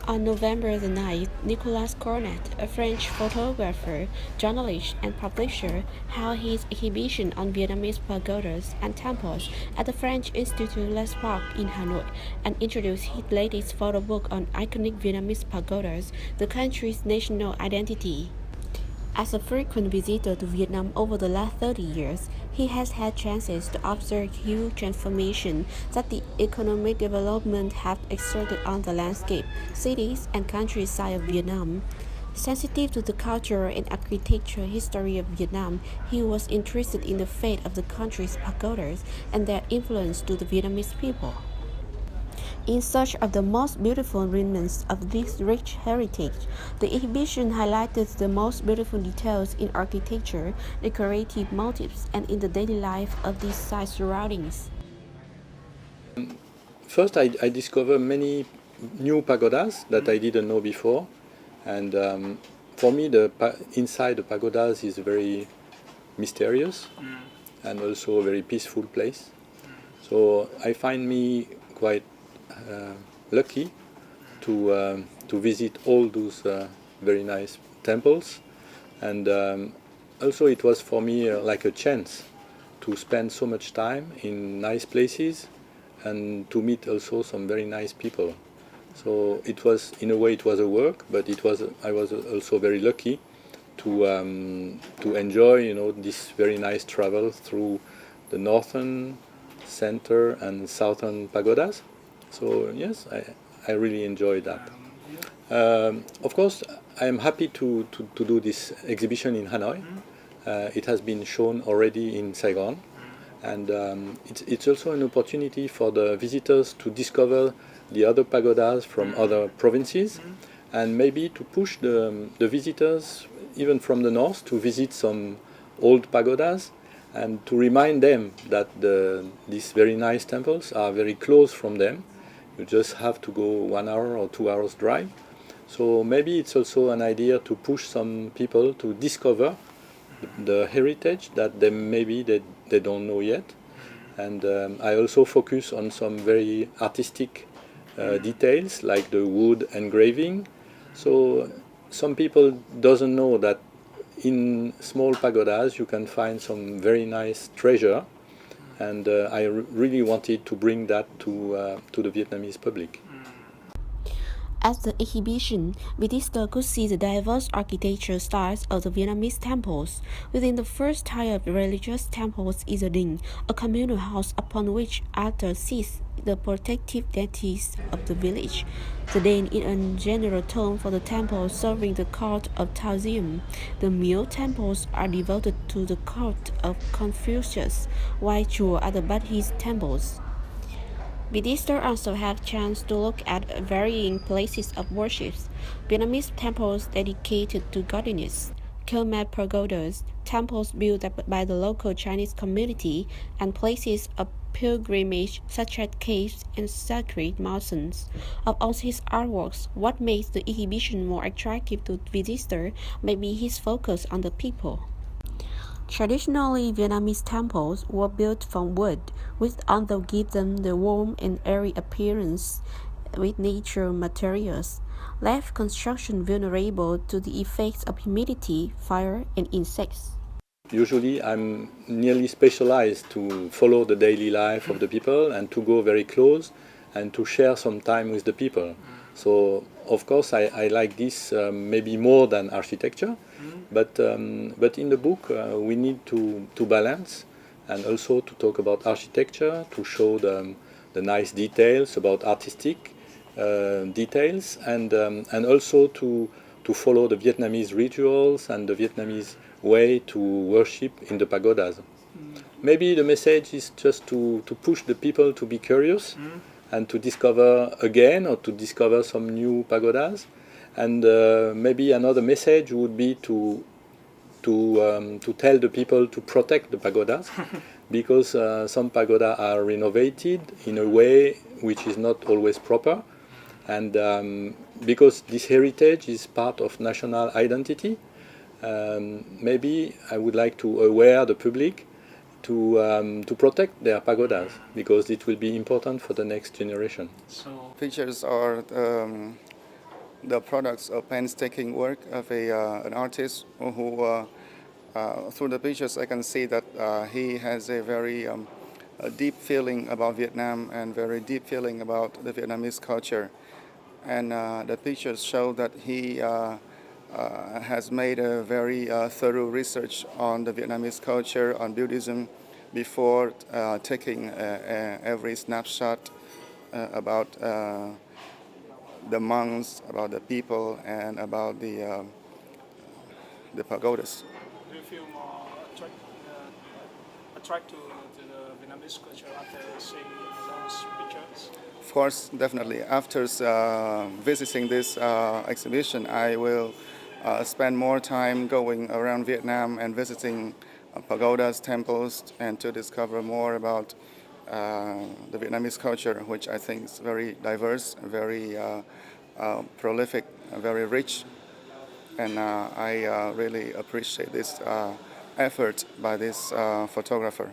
On November the 9th, Nicolas Cornet, a French photographer, journalist, and publisher, held his exhibition on Vietnamese pagodas and temples at the French Institute Les Parcs in Hanoi and introduced his latest photo book on iconic Vietnamese pagodas, the country's national identity. As a frequent visitor to Vietnam over the last 30 years, he has had chances to observe huge transformation that the economic development have exerted on the landscape, cities, and countryside of Vietnam. Sensitive to the culture and architectural history of Vietnam, he was interested in the fate of the country's pagodas and their influence to the Vietnamese people. In search of the most beautiful remnants of this rich heritage, the exhibition highlighted the most beautiful details in architecture, decorative motifs, and in the daily life of these site surroundings. First, I discovered many new pagodas that I didn't know before, and for me, inside the pagodas is very mysterious and also a very peaceful place. So I find me quite lucky to visit all those very nice temples, and also it was for me like a chance to spend so much time in nice places and to meet also some very nice people. So it was, in a way, it was a work, but I was also very lucky to enjoy, this very nice travel through the northern, center, and southern pagodas. So yes, I really enjoyed that. Of course, I am happy to do this exhibition in Hanoi. It has been shown already in Saigon, and it's also an opportunity for the visitors to discover the other pagodas from other provinces, and maybe to push the visitors even from the north to visit some old pagodas and to remind them that these very nice temples are very close from them. You just have to go 1 hour or 2 hours drive. So maybe it's also an idea to push some people to discover the heritage that they don't know yet. And I also focus on some very artistic details like the wood engraving. So some people doesn't know that in small pagodas you can find some very nice treasure, and I really wanted to bring that to the Vietnamese public. At the exhibition, visitors could see the diverse architectural styles of the Vietnamese temples. Within the first tier of the religious temples is a dinh, a communal house upon which altars sit the protective deities of the village. The dinh is a general term for the temple serving the cult of Taoism. The mill temples are devoted to the cult of Confucius, while chùa are the Buddhist temples. Visitors also have chance to look at varying places of worship. Vietnamese temples dedicated to goddesses, Khmer pagodas, temples built by the local Chinese community, and places of pilgrimage such as caves and sacred mountains. Of all his artworks, what makes the exhibition more attractive to visitors may be his focus on the people. Traditionally, Vietnamese temples were built from wood, which although give them the warm and airy appearance with natural materials, left construction vulnerable to the effects of humidity, fire, and insects. Usually I'm nearly specialized to follow the daily life of the people and to go very close and to share some time with the people. So of course I like this maybe more than architecture, but in the book we need to balance and also to talk about architecture, to show the nice details about artistic details, and also to follow the Vietnamese rituals and the Vietnamese way to worship in the pagodas. Maybe the message is just to push the people to be curious and to discover again or to discover some new pagodas. And maybe another message would be to tell the people to protect the pagodas because some pagodas are renovated in a way which is not always proper. And because this heritage is part of national identity, maybe I would like to aware the public to protect their pagodas because it will be important for the next generation. So pictures are the products of painstaking work of an artist who, through the pictures, I can see that he has a very a deep feeling about Vietnam and very deep feeling about the Vietnamese culture. And the pictures show that he has made a very thorough research on the Vietnamese culture, on Buddhism, before taking every snapshot about the monks, about the people, and about the pagodas. Do you feel more attracted to the Vietnamese culture after seeing those pictures? Of course, definitely. After visiting this exhibition, I will spend more time going around Vietnam and visiting pagodas, temples, and to discover more about the Vietnamese culture, which I think is very diverse, very prolific, very rich. And I really appreciate this effort by this photographer.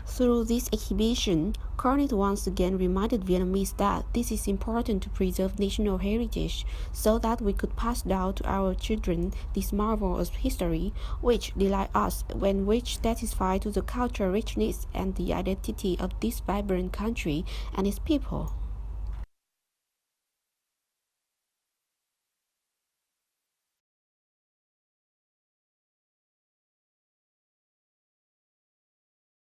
Through this exhibition, Cornet once again reminded Vietnamese that this is important to preserve national heritage so that we could pass down to our children this marvel of history, which delight us when which testify to the cultural richness and the identity of this vibrant country and its people.